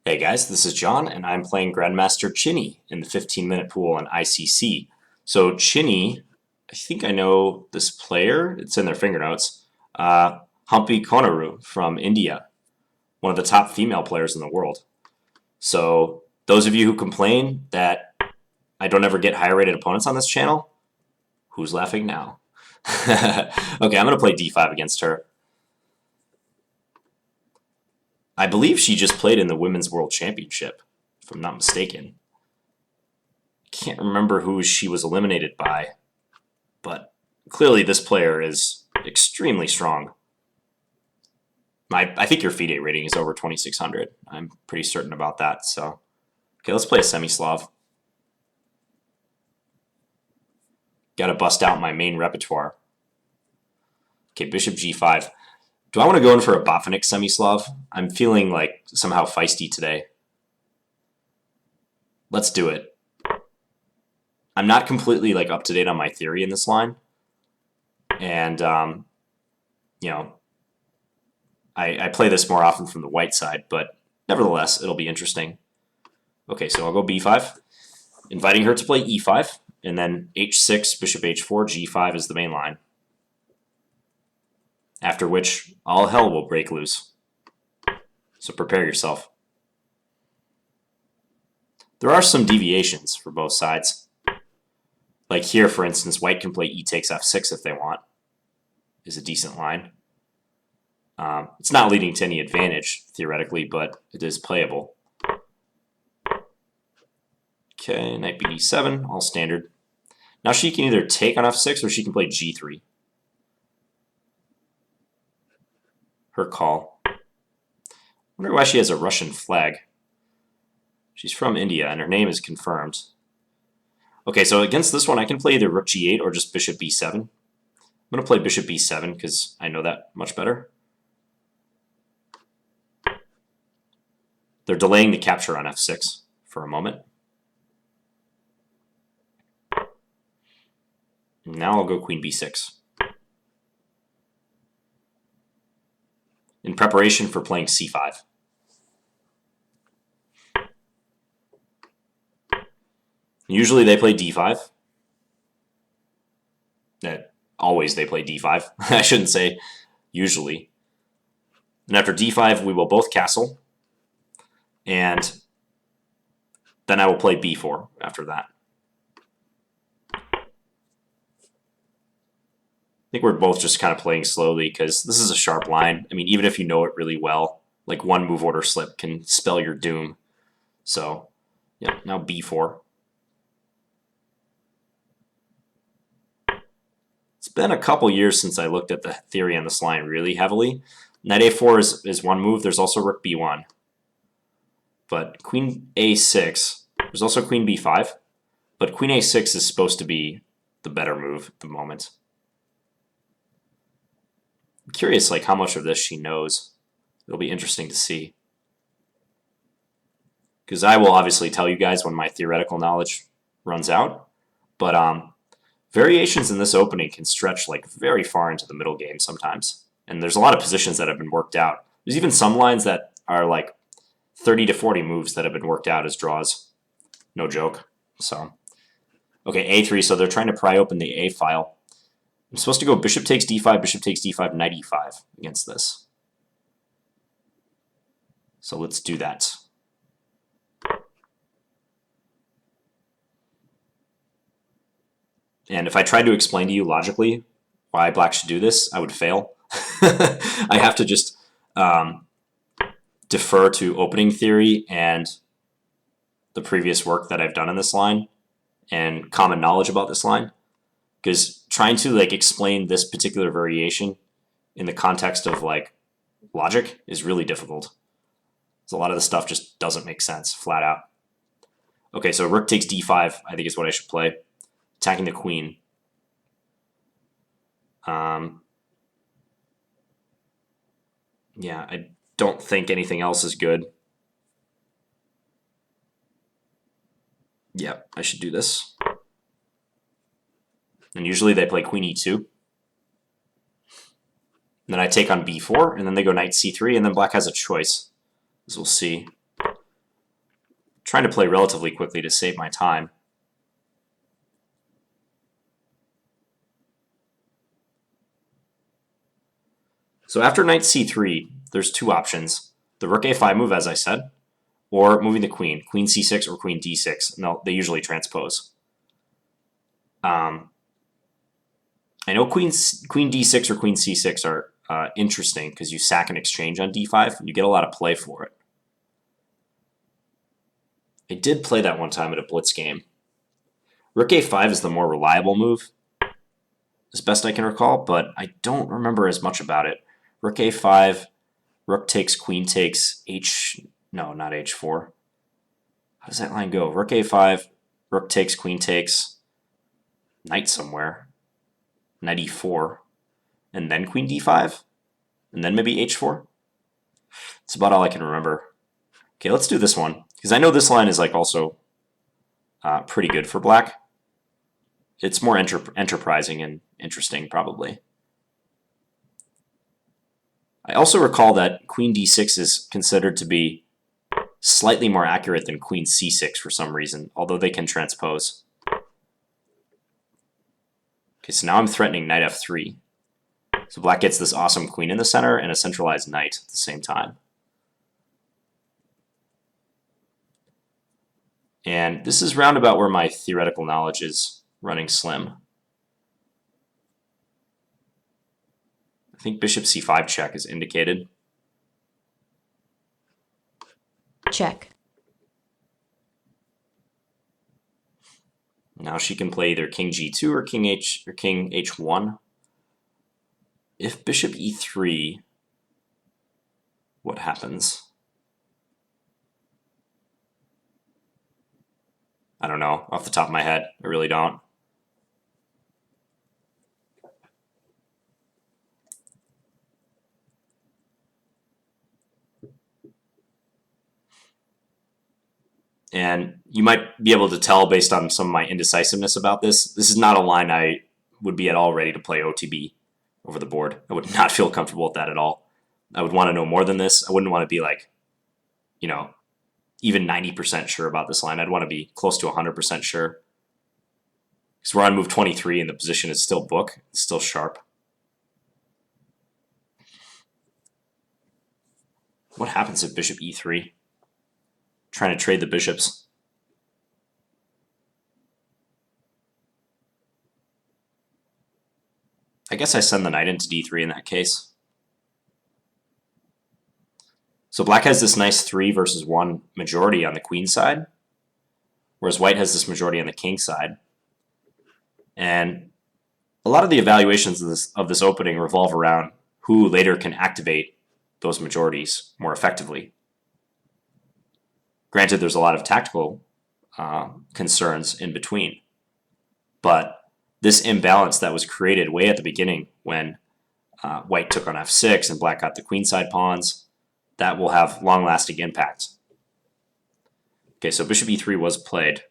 Hey guys, this is John, and I'm playing Grandmaster Chinny in the 15-minute pool on ICC. So Chinny, I think I know this player. It's in their finger notes. Humpy Koneru from India, one of the top female players in the world. So those of you who complain that I don't ever get higher rated opponents on this channel, who's laughing now? Okay, I'm going to play d5 against her. I believe she just played in the Women's World Championship, if I'm not mistaken. Can't remember who she was eliminated by, but clearly this player is extremely strong. I think your FIDE rating is over 2600. I'm pretty certain about that. So, okay, let's play a Semi-Slav. Got to bust out my main repertoire. Okay, Bishop G5. Do I want to go in for a Botvinnik Semi-Slav? I'm feeling like somehow feisty today. Let's do it. I'm not completely like up to date on my theory in this line, and you know, I play this more often from the white side, but nevertheless, it'll be interesting. Okay, so I'll go b5, inviting her to play e5, and then h6, bishop h4, g5 is the main line. After which, all hell will break loose. So prepare yourself. There are some deviations for both sides. Like here, for instance, white can play e takes f6 if they want. Is a decent line. It's not leading to any advantage, theoretically, but it is playable. Okay, knight bd7, all standard. Now she can either take on f6 or she can play g3. Her call. Wonder why she has a Russian flag. She's from India, and her name is confirmed. Okay, so against this one, I can play either rook g8 or just bishop b7. I'm going to play bishop b7 because I know that much better. They're delaying the capture on f6 for a moment. Now I'll go queen b6. In preparation for playing c5. Usually they play d5. Always they play d5. I shouldn't say usually. And after d5, we will both castle. And then I will play b4 after that. I think we're both just kind of playing slowly because this is a sharp line. I mean, even if you know it really well, like one move order slip can spell your doom. So, yeah, now b4. It's been a couple years since I looked at the theory on this line really heavily. Knight a4 is one move. There's also rook b1. But queen a6, there's also queen b5. But queen a6 is supposed to be the better move at the moment. I'm curious like how much of this she knows. It'll be interesting to see. Because I will obviously tell you guys when my theoretical knowledge runs out. But variations in this opening can stretch like very far into the middle game sometimes. And there's a lot of positions that have been worked out. There's even some lines that are like 30 to 40 moves that have been worked out as draws. No joke. So, okay, a3, so they're trying to pry open the a file. I'm supposed to go bishop takes d5, bishop takes d5, knight e5 against this. So let's do that. And if I tried to explain to you logically why black should do this, I would fail. I have to just defer to opening theory and the previous work that I've done in this line and common knowledge about this line. Because trying to like explain this particular variation in the context of like logic is really difficult. So a lot of the stuff just doesn't make sense, flat out. Okay, so rook takes d5, I think is what I should play. Attacking the queen. Yeah, I don't think anything else is good. Yeah, I should do this. And usually they play queen e2. And then I take on b4, and then they go knight c3, and then black has a choice, as we'll see. trying to play relatively quickly to save my time. So after knight c3, there's two options. The rook a5 move, as I said, or moving the queen c6 or queen d6. No, they usually transpose. I know queen d6 or queen c6 are interesting because you sack an exchange on d5 and you get a lot of play for it. I did play that one time at a blitz game. Rook a5 is the more reliable move, as best I can recall, but I don't remember as much about it. Rook a5, rook takes, queen takes, no, not h4. How does that line go? Rook a5, rook takes, queen takes, knight somewhere, knight e4, and then queen d5, and then maybe h4. That's about all I can remember. Okay, let's do this one, because I know this line is like also pretty good for black. It's more enterprising and interesting, probably. I also recall that queen d6 is considered to be slightly more accurate than queen c6 for some reason, although they can transpose. Okay, so now I'm threatening knight f3. So black gets this awesome queen in the center and a centralized knight at the same time. And this is roundabout where my theoretical knowledge is running slim. I think bishop c5 check is indicated. Check. Now she can play either king g2 or king h1. If bishop e3, what happens? I don't know, off the top of my head. I really don't. And you might be able to tell based on some of my indecisiveness about this. This is not a line I would be at all ready to play OTB over the board. I would not feel comfortable with that at all. I would want to know more than this. I wouldn't want to be like, you know, even 90% sure about this line. I'd want to be close to 100% sure. Because we're on move 23 and the position is still book. It's still sharp. What happens if bishop e3? Trying to trade the bishops. I guess I send the knight into d3 in that case. So black has this nice 3 versus 1 majority on the queen side, whereas white has this majority on the king side. And a lot of the evaluations of this opening revolve around who later can activate those majorities more effectively. Granted, there's a lot of tactical concerns in between, but this imbalance that was created way at the beginning when white took on f6 and black got the queenside pawns, that will have long-lasting impact. Okay, so bishop e3 was played.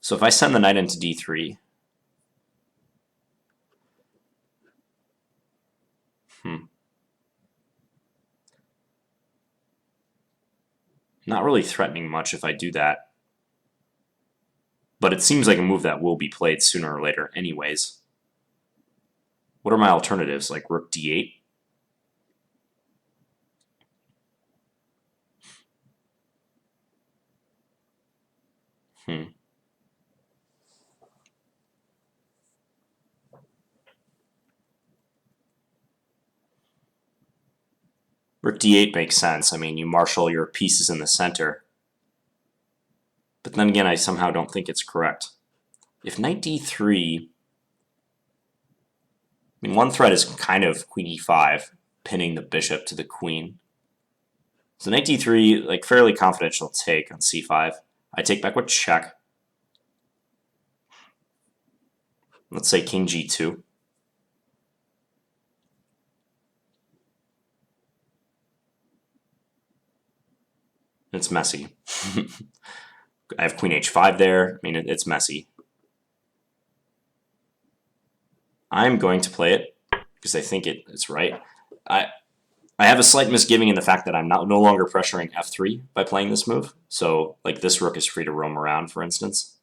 So if I send the knight into d3, not really threatening much if I do that. But it seems like a move that will be played sooner or later anyways. What are my alternatives, like rook d8? Rook d8 makes sense. I mean, you marshal your pieces in the center. But then again, I somehow don't think it's correct. If knight d3, I mean, one threat is kind of queen e5, pinning the bishop to the queen. So knight d3, like fairly confidential take on c5. I take back with check. Let's say king g2. It's messy. I have queen h5 there. I mean, it's messy. I'm going to play it because I think it's right. I I have a slight misgiving in the fact that I'm no longer pressuring f3 by playing this move. So, like, this rook is free to roam around, for instance.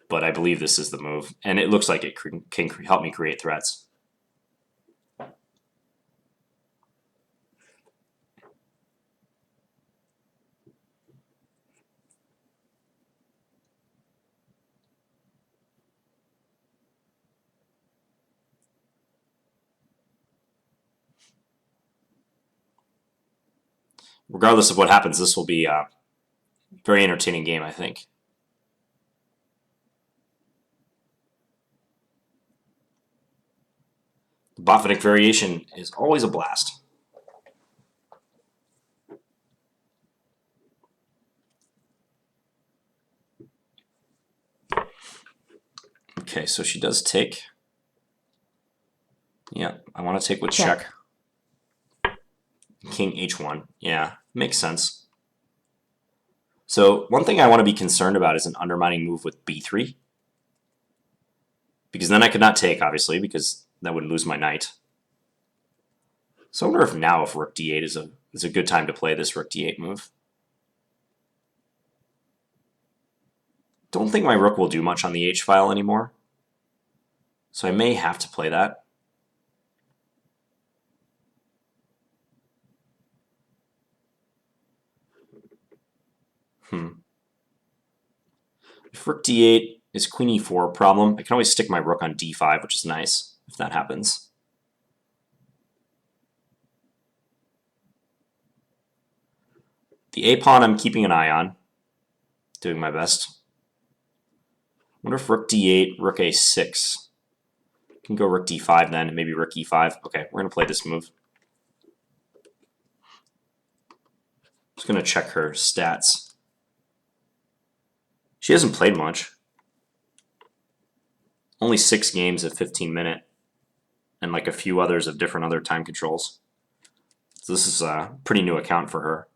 But I believe this is the move, and it looks like it can help me create threats. Regardless of what happens, this will be a very entertaining game, I think. The Botvinnik Variation is always a blast. Okay, so she does take. Yeah, I want to take with check. King h1. Yeah, makes sense. So one thing I want to be concerned about is an undermining move with b3. Because then I could not take, obviously, because that would lose my knight. So I wonder if now if rook d8 is a good time to play this rook d8 move. Don't think my rook will do much on the h-file anymore. So I may have to play that. If rook d8 is queen e4 problem, I can always stick my rook on d5, which is nice if that happens. The a-pawn I'm keeping an eye on, doing my best. I wonder if rook d8, rook a6. I can go rook d5 then, and maybe rook e5. Okay, we're going to play this move. Just going to check her stats. She hasn't played much. Only 6 games at 15-minute, and like a few others of different other time controls. So this is a pretty new account for her.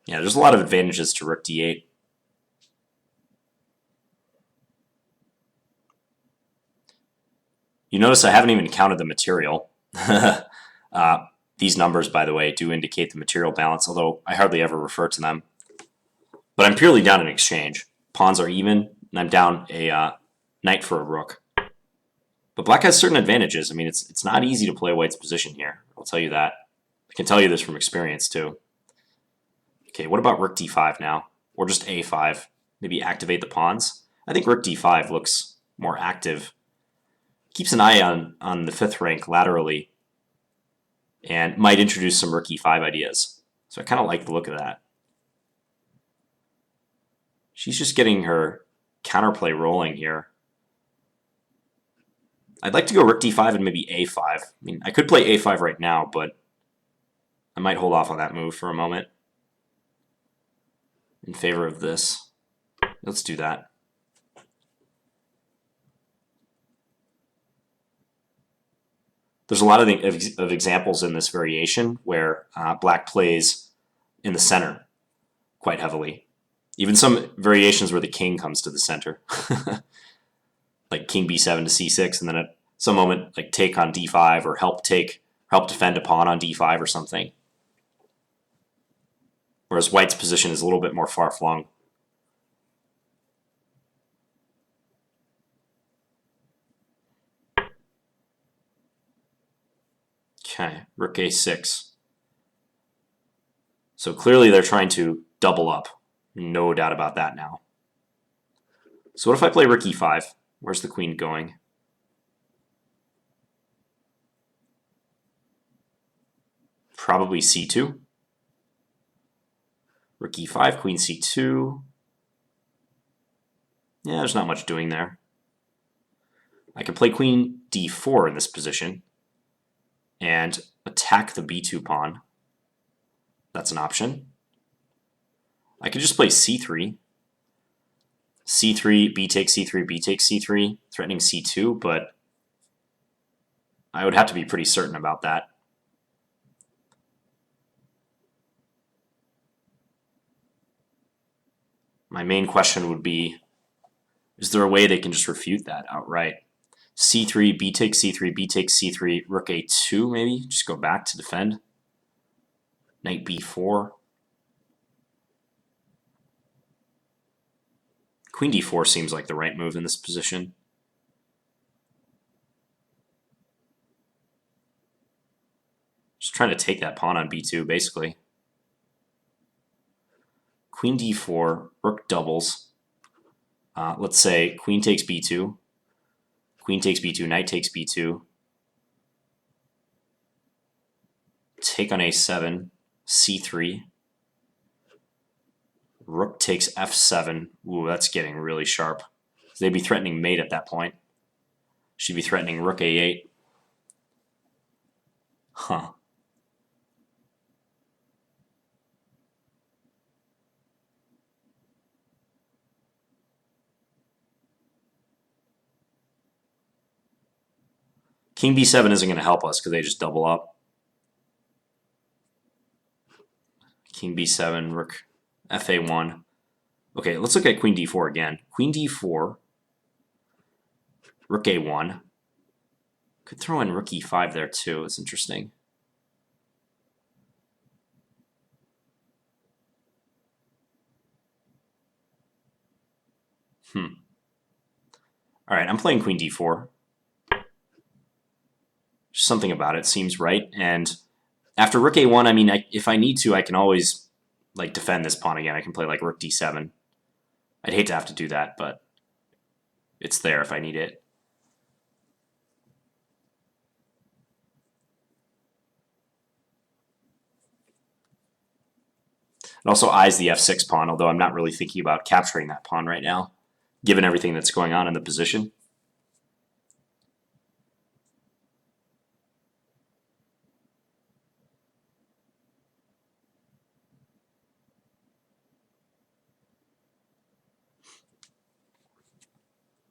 Yeah, there's a lot of advantages to rook d8. You notice I haven't even counted the material. These numbers, by the way, do indicate the material balance, although I hardly ever refer to them. But I'm purely down in exchange. Pawns are even, and I'm down a knight for a rook. But black has certain advantages. I mean, it's not easy to play white's position here. I'll tell you that. I can tell you this from experience, too. Okay, what about rook d5 now? Or just a5? Maybe activate the pawns? I think rook d5 looks more active. Keeps an eye on the 5th rank laterally and might introduce some rook e5 ideas. So I kind of like the look of that. She's just getting her counterplay rolling here. I'd like to go rook d5 and maybe a5. I mean, I could play a5 right now, but I might hold off on that move for a moment in favor of this. Let's do that. There's a lot of examples in this variation where black plays in the center quite heavily. Even some variations where the king comes to the center. Like king b7 to c6, and then at some moment like take on d5 or help defend a pawn on d5 or something. Whereas white's position is a little bit more far-flung. Okay, rook a6. So clearly they're trying to double up. No doubt about that now. So what if I play rook e5? Where's the queen going? Probably c2. Rook e5, queen c2. Yeah, there's not much doing there. I could play queen d4 in this position and attack the b2 pawn. That's an option. I could just play c3. c3, b takes c3, b takes c3, threatening c2, but I would have to be pretty certain about that. My main question would be, is there a way they can just refute that outright? c3, b takes c3, b takes c3, rook a2 maybe? Just go back to defend. Knight b4. Queen d4 seems like the right move in this position. Just trying to take that pawn on b2, basically. Queen d4, rook doubles. Let's say queen takes b2. Queen takes b2, knight takes b2. Take on a7, c3. Rook takes f7. Ooh, that's getting really sharp. They'd be threatening mate at that point. She'd be threatening rook a8. Huh. King b7 isn't going to help us because they just double up. King b7, rook fa1. Okay, let's look at queen d4 again. Queen d4, rook a1. Could throw in rook e5 there too. It's interesting. All right, I'm playing queen d4. Just something about it seems right. And after rook a1, I mean, if I need to, I can always like defend this pawn again. I can play like rook d7. I'd hate to have to do that, but it's there if I need it. It also eyes the f6 pawn, although I'm not really thinking about capturing that pawn right now, given everything that's going on in the position.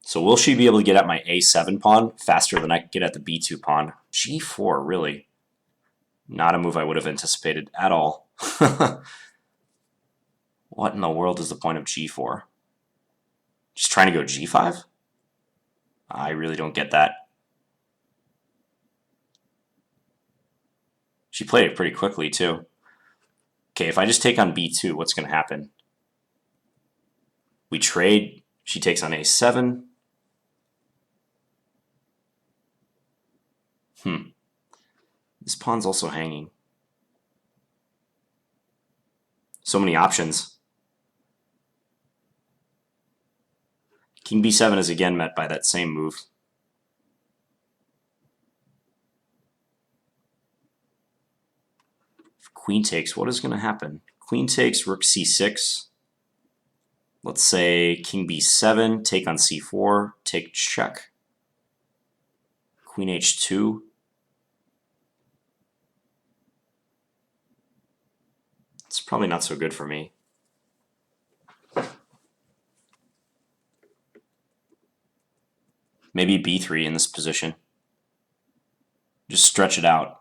So will she be able to get at my a7 pawn faster than I can get at the b2 pawn? g4, really? Not a move I would have anticipated at all. What in the world is the point of g4? Just trying to go g5? I really don't get that. She played it pretty quickly, too. Okay, if I just take on b2, what's going to happen? We trade. She takes on a7. This pawn's also hanging. So many options. King b7 is again met by that same move. If queen takes, what is going to happen? Queen takes, rook c6. Let's say king b7, take on c4, take check. Queen h2. It's probably not so good for me. Maybe b3 in this position. Just stretch it out.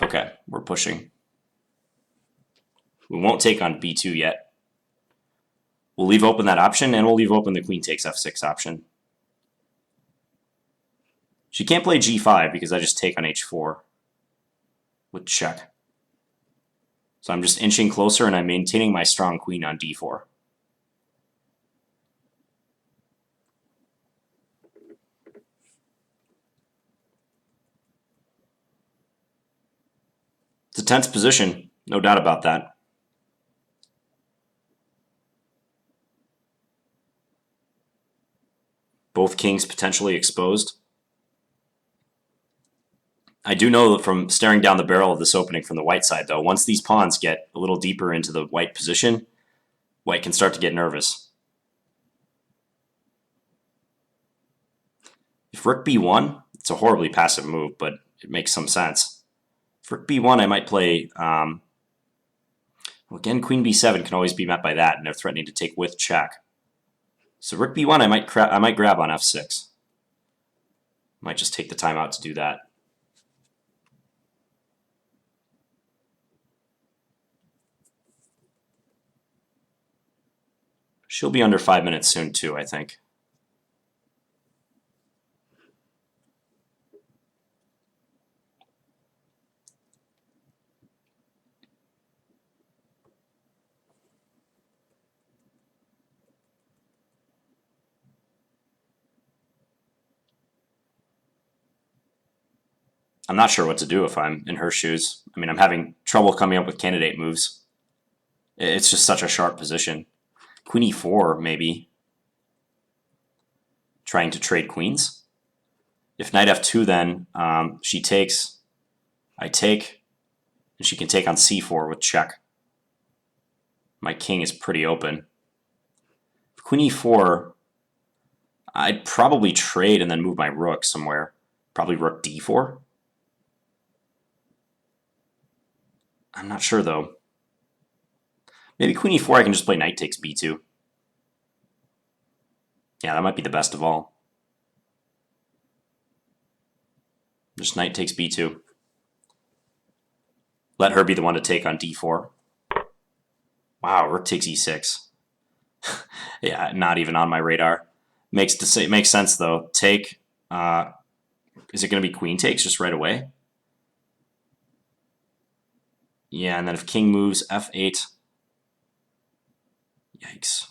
Okay, we're pushing. We won't take on b2 yet. We'll leave open that option, and we'll leave open the queen takes f6 option. She can't play g5 because I just take on h4 with check. So I'm just inching closer, and I'm maintaining my strong queen on d4. It's a tense position, no doubt about that. Both kings potentially exposed. I do know that from staring down the barrel of this opening from the white side, though, once these pawns get a little deeper into the white position, white can start to get nervous. If rook b1, it's a horribly passive move, but it makes some sense. For rook b1, I might play Well, again, queen b7 can always be met by that, and they're threatening to take with check. So rook b1, I might grab on f6. Might just take the time out to do that. She'll be under 5 minutes soon too, I think. I'm not sure what to do if I'm in her shoes. I mean, I'm having trouble coming up with candidate moves. It's just such a sharp position. Queen e4, maybe. Trying to trade queens. If knight f2, then she takes, I take, and she can take on c4 with check. My king is pretty open. Queen e4, I'd probably trade and then move my rook somewhere. Probably rook d4. I'm not sure, though. Maybe queen e4, I can just play knight takes b2. Yeah, that might be the best of all. Just knight takes b2. Let her be the one to take on d4. Wow, rook takes e6. Yeah, not even on my radar. Makes sense, though. Take. Is it going to be queen takes just right away? Yeah, and then if king moves, f8. Yikes.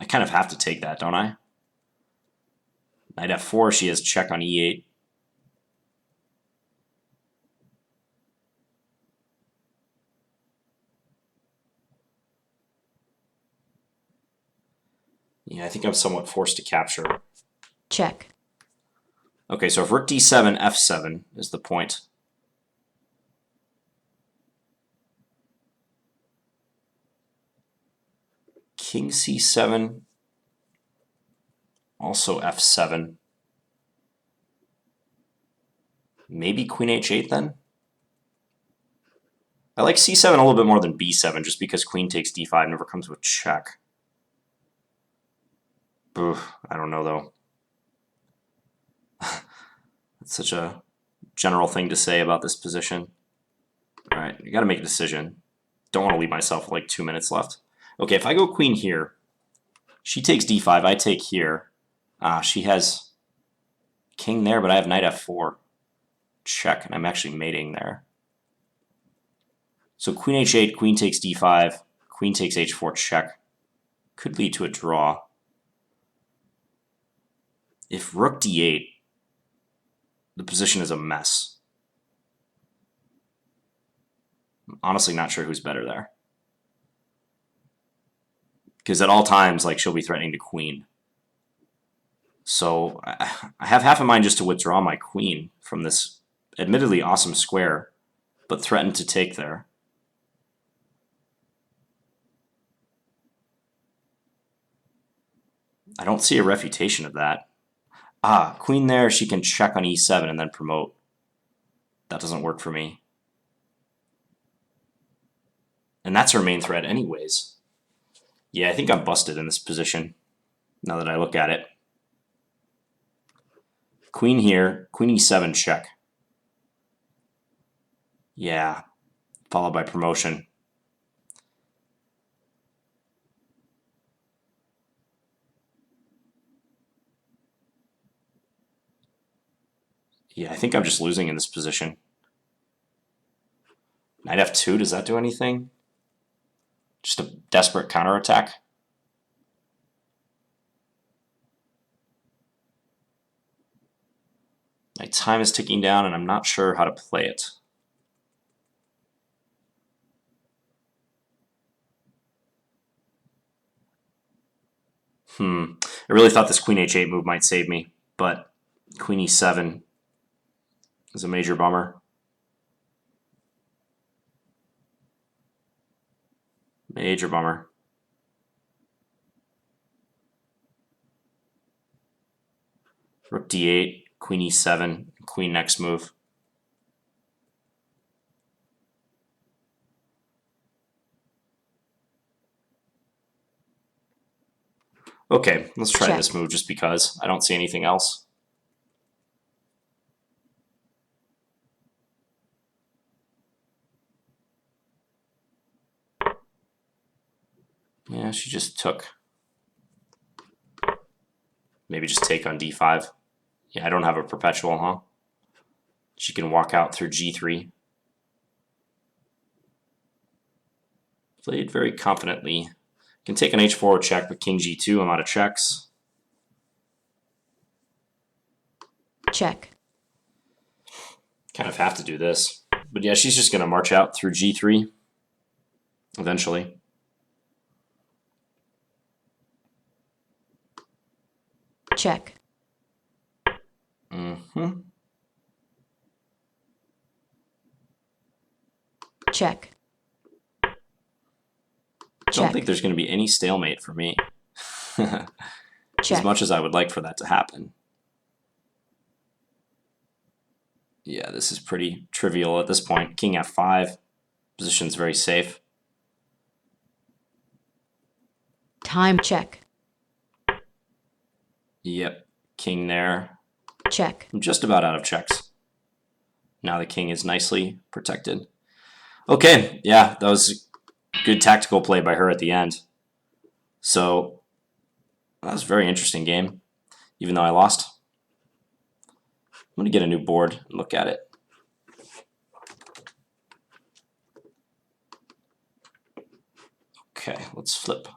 I kind of have to take that, don't I? Knight f4, she has check on e8. Yeah, I think I'm somewhat forced to capture. Check. Okay, so if rook d7, f7 is the point. King c7, also f7. Maybe queen h8 then? I like c7 a little bit more than b7 just because queen takes d5 never comes with check. Oof, I don't know though. That's such a general thing to say about this position. All right, you got to make a decision. Don't want to leave myself with like 2 minutes left. Okay, if I go queen here, she takes d5, I take here. She has king there, but I have knight f4. Check, and I'm actually mating there. So queen h8, queen takes d5, queen takes h4, check. Could lead to a draw. If rook d8, the position is a mess. I'm honestly not sure who's better there. Because at all times, like, she'll be threatening to queen. So I have half a mind just to withdraw my queen from this admittedly awesome square, but threaten to take there. I don't see a refutation of that. Queen there, she can check on e7 and then promote. That doesn't work for me. And that's her main threat anyways. Yeah, I think I'm busted in this position, now that I look at it. Queen here, queen e7 check. Yeah, followed by promotion. Yeah, I think I'm just losing in this position. Knight f2, does that do anything? Just a desperate counterattack? My time is ticking down and I'm not sure how to play it. I really thought this queen h8 move might save me, but queen e7 is a major bummer. Major bummer. Rook d8, queen e7, queen next move. Okay, let's try Check. this move just because I don't see anything else. Yeah, she just took. Maybe just take on d5. Yeah, I don't have a perpetual, huh? She can walk out through g3. Played very confidently. Can take an h4 check, but king g2, I'm out of checks. Check. Kind of have to do this. But yeah, she's just going to march out through g3 eventually. Check. Mm-hmm. Check. Don't think there's going to be any stalemate for me. As much as I would like for that to happen. Yeah, this is pretty trivial at this point. King f5. Position's very safe. Time. Check. Yep. King there. Check. I'm just about out of checks. Now the king is nicely protected. Okay, yeah, that was good tactical play by her at the end. So that was a very interesting game, even though I lost. I'm going to get a new board and look at it. Okay, let's flip.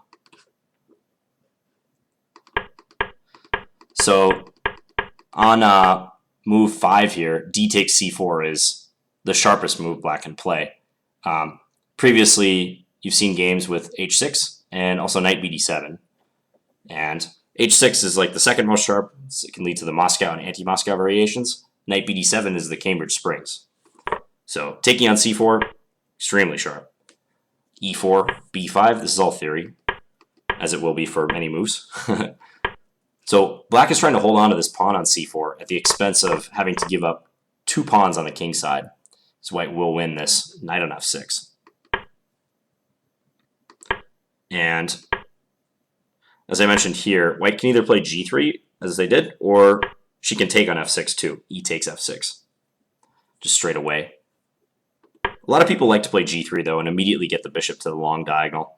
So on move 5 here, d takes c4 is the sharpest move black can play. Previously, you've seen games with h6 and also knight bd7. And h6 is like the second most sharp. It can lead to the Moscow and anti-Moscow variations. Knight bd7 is the Cambridge Springs. So taking on c4, extremely sharp. e4, b5, this is all theory, as it will be for many moves. So black is trying to hold on to this pawn on c4 at the expense of having to give up 2 pawns on the king side. So white will win this knight on f6. And as I mentioned here, white can either play g3, as they did, or she can take on f6 too. E takes f6. Just straight away. A lot of people like to play g3, though, and immediately get the bishop to the long diagonal.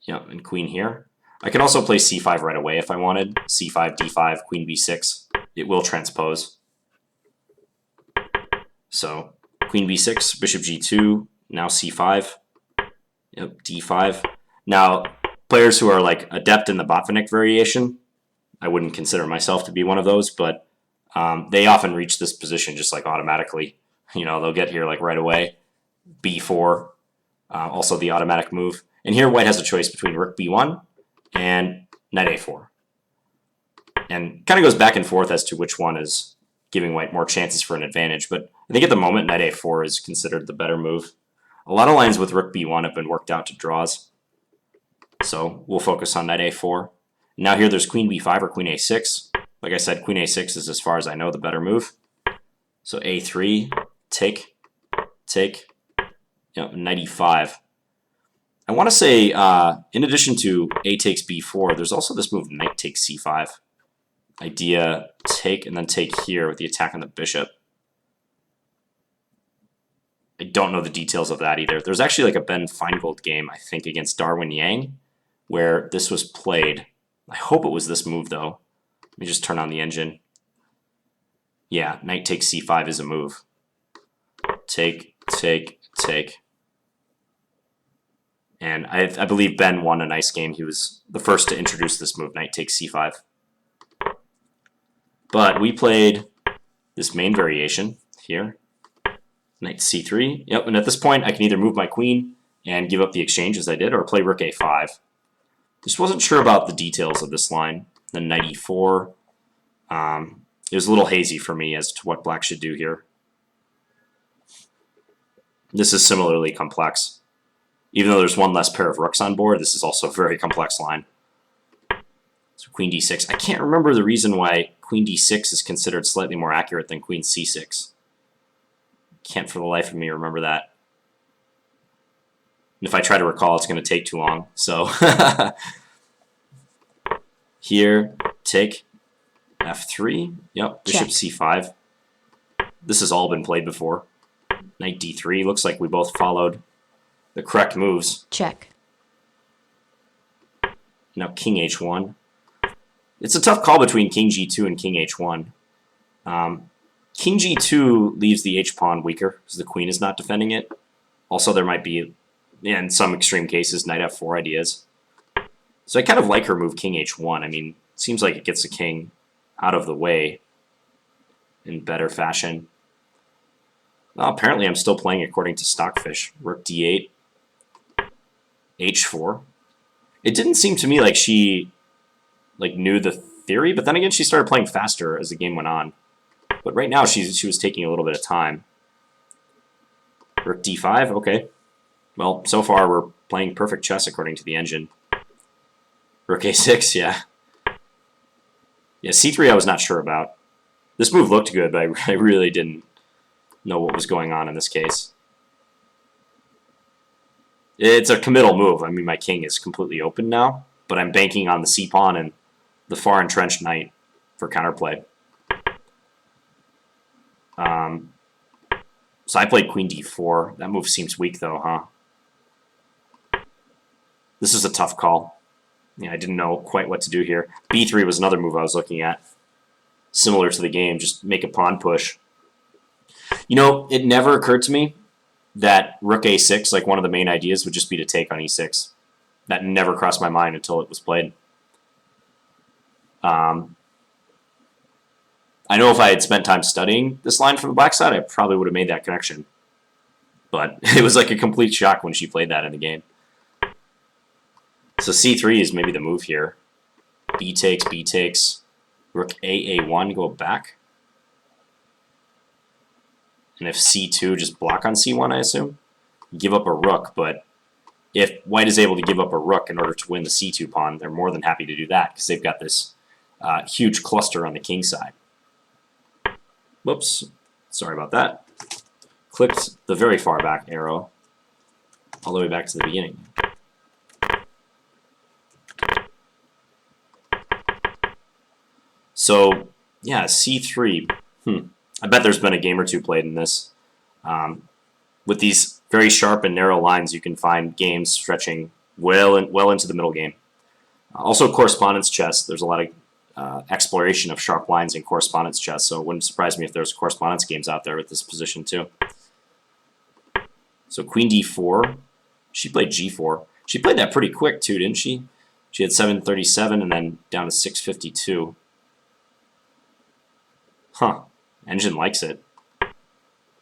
Yeah, and queen here. I can also play c5 right away if I wanted. c5, d5, queen b6. It will transpose. So queen b6, bishop g2, now c5. Yep, d5. Now, players who are like adept in the Botvinnik variation, I wouldn't consider myself to be one of those, but they often reach this position just like automatically. You know, they'll get here like right away. b4, also the automatic move. And here white has a choice between rook b1 and knight a4. And kind of goes back and forth as to which one is giving white more chances for an advantage. But I think at the moment, knight a4 is considered the better move. A lot of lines with rook b1 have been worked out to draws. So we'll focus on knight a4. Now here there's queen b5 or queen a6. Like I said, queen a6 is, as far as I know, the better move. So a3, take, yep, knight e5. I want to say, in addition to a takes b4, there's also this move knight takes c5. Idea, take, and then take here with the attack on the bishop. I don't know the details of that either. There's actually like a Ben Feingold game, I think, against Darwin Yang, where this was played. I hope it was this move, though. Let me just turn on the engine. Yeah, knight takes c5 is a move. Take. And I believe Ben won a nice game. He was the first to introduce this move, knight takes c5. But we played this main variation here. Knight c3. Yep, and at this point, I can either move my queen and give up the exchange, as I did, or play rook a5. Just wasn't sure about the details of this line. Then knight e4. It was a little hazy for me as to what black should do here. This is similarly complex. Even though there's one less pair of rooks on board, this is also a very complex line. So queen d6. I can't remember the reason why queen d6 is considered slightly more accurate than queen c6. Can't for the life of me remember that. And if I try to recall, it's going to take too long. So here, take f3. Yep, bishop Check. c5. This has all been played before. Knight d3. Looks like we both followed the correct moves. Check. Now king h1. It's a tough call between king g2 and king h1. King g2 leaves the h-pawn weaker because the queen is not defending it. Also, there might be, in some extreme cases, knight f4 ideas. So I kind of like her move king h1. I mean, it seems like it gets the king out of the way in better fashion. Well, apparently I'm still playing according to Stockfish. Rook d8, h4. It didn't seem to me like she knew the theory, but then again she started playing faster as the game went on. But right now she was taking a little bit of time. Rook d5, okay. Well, so far we're playing perfect chess according to the engine. Rook a6, yeah. Yeah, c3 I was not sure about. This move looked good, but I really didn't know what was going on in this case. It's a committal move. I mean, my king is completely open now, but I'm banking on the c-pawn and the far entrenched knight for counterplay. So I played queen d4. That move seems weak, though, huh? This is a tough call. Yeah, I didn't know quite what to do here. b3 was another move I was looking at. Similar to the game, just make a pawn push. You know, it never occurred to me that rook a6, like one of the main ideas, would just be to take on e6. That never crossed my mind until it was played. I know if I had spent time studying this line from the black side, I probably would have made that connection. But it was like a complete shock when she played that in the game. So c3 is maybe the move here. B takes, rook a1, go back. And if c2, just block on c1, I assume. Give up a rook, but if white is able to give up a rook in order to win the c2 pawn, they're more than happy to do that because they've got this huge cluster on the king side. Whoops, sorry about that. Clicked the very far back arrow all the way back to the beginning. So, yeah, c3. I bet there's been a game or two played in this. With these very sharp and narrow lines, you can find games stretching well into the middle game. Also, correspondence chess. There's a lot of exploration of sharp lines in correspondence chess, so it wouldn't surprise me if there's correspondence games out there with this position too. So queen d4. She played g4. She played that pretty quick too, didn't she? She had 737 and then down to 652. Huh. Engine likes it.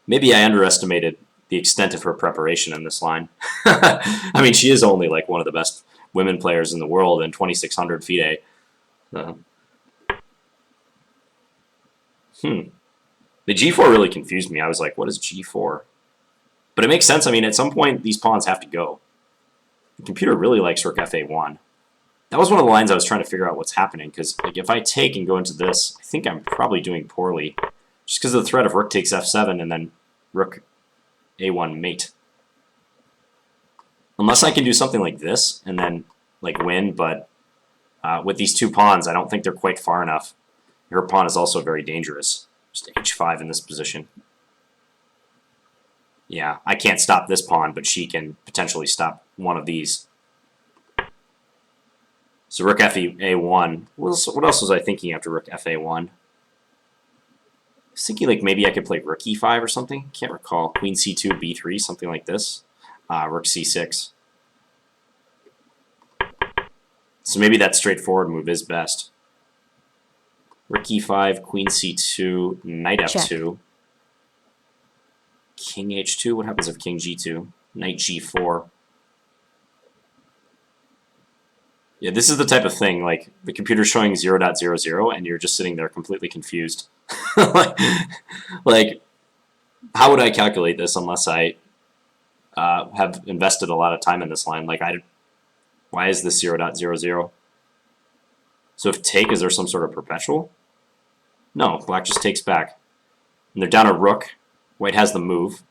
Maybe I underestimated the extent of her preparation in this line. I mean, she is only like one of the best women players in the world in 2600 FIDE. The g4 really confused me. I was like, what is g4? But it makes sense. I mean, at some point, these pawns have to go. The computer really likes rook fa1. That was one of the lines I was trying to figure out what's happening, because like, if I take and go into this, I think I'm probably doing poorly. Just because of the threat of rook takes f7 and then rook a1 mate. Unless I can do something like this and then like win, but with these two pawns, I don't think they're quite far enough. Her pawn is also very dangerous. Just h5 in this position. Yeah, I can't stop this pawn, but she can potentially stop one of these. So rook fa1. What else was I thinking after rook fa1? I was thinking like maybe I could play rook e5 or something. Can't recall. Queen c2, b3, something like this. Rook c6. So maybe that straightforward move is best. Rook e5, queen c2, knight f2. King h2. What happens if king g2? Knight g4. Yeah, this is the type of thing, like, the computer's showing 0.00, and you're just sitting there completely confused. like, how would I calculate this unless I have invested a lot of time in this line? Like, why is this 0.00? So if take, is there some sort of perpetual? No, black just takes back. And they're down a rook. White has the move,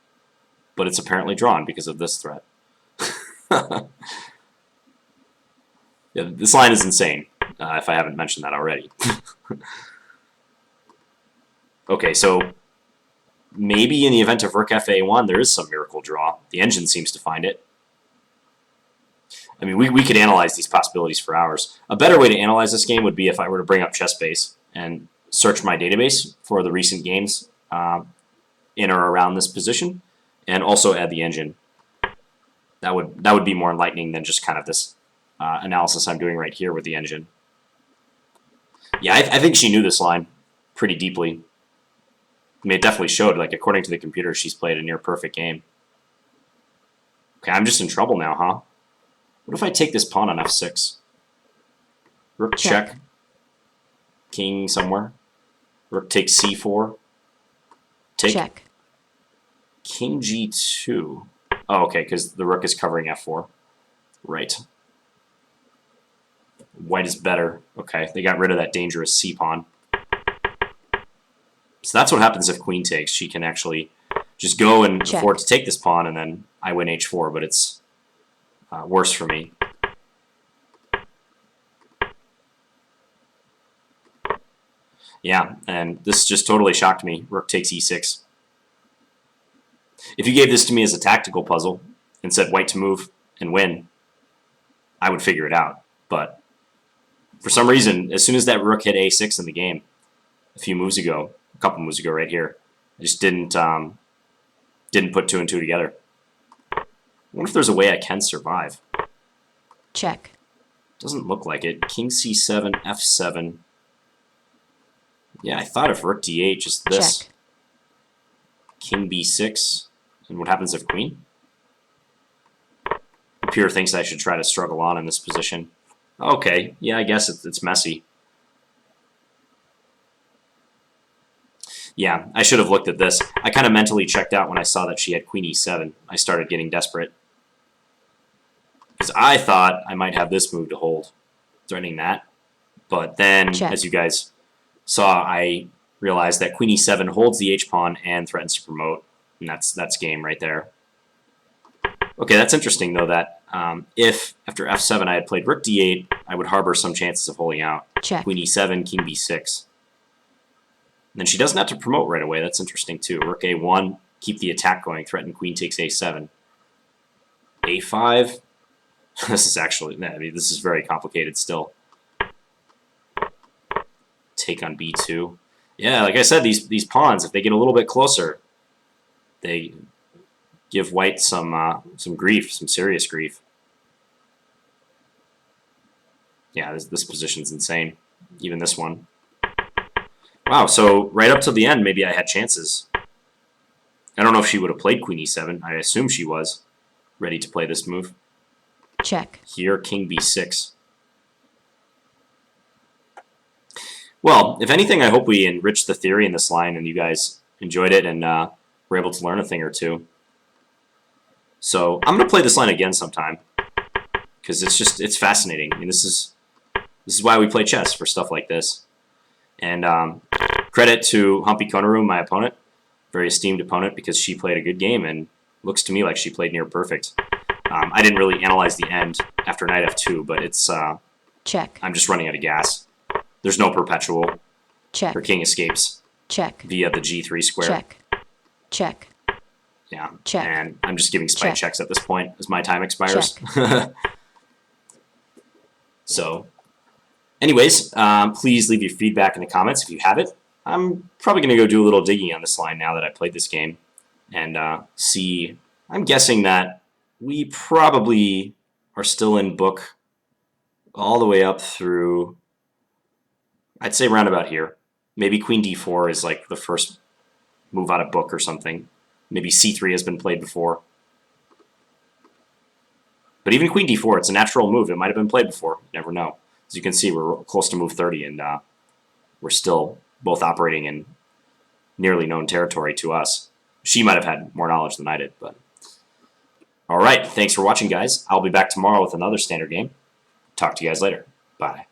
but it's apparently drawn because of this threat. Yeah, this line is insane, if I haven't mentioned that already. Okay, so maybe in the event of Rook FA1, there is some miracle draw. The engine seems to find it. I mean, we could analyze these possibilities for hours. A better way to analyze this game would be if I were to bring up ChessBase and search my database for the recent games in or around this position, and also add the engine. That would be more enlightening than just kind of this analysis I'm doing right here with the engine. Yeah, I think she knew this line pretty deeply. I mean, it definitely showed. Like, according to the computer, she's played a near perfect game. Okay, I'm just in trouble now, huh? What if I take this pawn on f6? Rook check. King somewhere. Rook takes c4. Take. Check. King g2. Oh, okay, because the rook is covering f4. Right. White is better. Okay, they got rid of that dangerous c-pawn. So that's what happens if queen takes. She can actually just go and afford to take this pawn, and then I win h4, but it's worse for me. Yeah, and this just totally shocked me. Rook takes e6. If you gave this to me as a tactical puzzle and said white to move and win, I would figure it out. But for some reason, as soon as that rook hit a6 in the game, a couple moves ago right here, I just didn't put two and two together. I wonder if there's a way I can survive. Check. Doesn't look like it. King c7, f7. Yeah, I thought if rook d8, just this. Check. King b6. And what happens if queen? Computer thinks I should try to struggle on in this position. Okay, yeah, I guess it's messy. Yeah, I should have looked at this. I kind of mentally checked out when I saw that she had queen e7. I started getting desperate. Because I thought I might have this move to hold, threatening that. But then, as you guys saw, I realized that queen e7 holds the h-pawn and threatens to promote. And that's game right there. Okay, that's interesting, though, that if after f7 I had played rook d8, I would harbor some chances of holding out. Check. Queen e7, king b6. And then she doesn't have to promote right away. That's interesting, too. Rook a1, keep the attack going, threaten queen takes a7. a5. This is actually, I mean, this is very complicated still. Take on b2. Yeah, like I said, these pawns, if they get a little bit closer, they give white some grief, some serious grief. Yeah, this position's insane. Even this one. Wow, so right up to the end, maybe I had chances. I don't know if she would have played queen e7. I assume she was ready to play this move. Check. Here, king b6. Well, if anything, I hope we enriched the theory in this line and you guys enjoyed it and were able to learn a thing or two. So I'm going to play this line again sometime because it's fascinating. I mean, this is why we play chess, for stuff like this. And credit to Humpy Koneru, my opponent, very esteemed opponent, because she played a good game and looks to me like she played near perfect. I didn't really analyze the end after knight f2, but it's check. I'm just running out of gas. There's no perpetual. Check. Her king escapes. Check. Via the g3 square. Check. Check. Yeah. Check. And I'm just giving spite checks at this point as my time expires. So, anyways, please leave your feedback in the comments if you have it. I'm probably going to go do a little digging on this line now that I played this game and see. I'm guessing that we probably are still in book all the way up through, I'd say roundabout here. Maybe queen d4 is like the first move out of book or something. Maybe c3 has been played before. But even queen d4, it's a natural move. It might have been played before. You never know. As you can see, we're close to move 30, and we're still both operating in nearly known territory to us. She might have had more knowledge than I did. But all right, thanks for watching, guys. I'll be back tomorrow with another standard game. Talk to you guys later. Bye.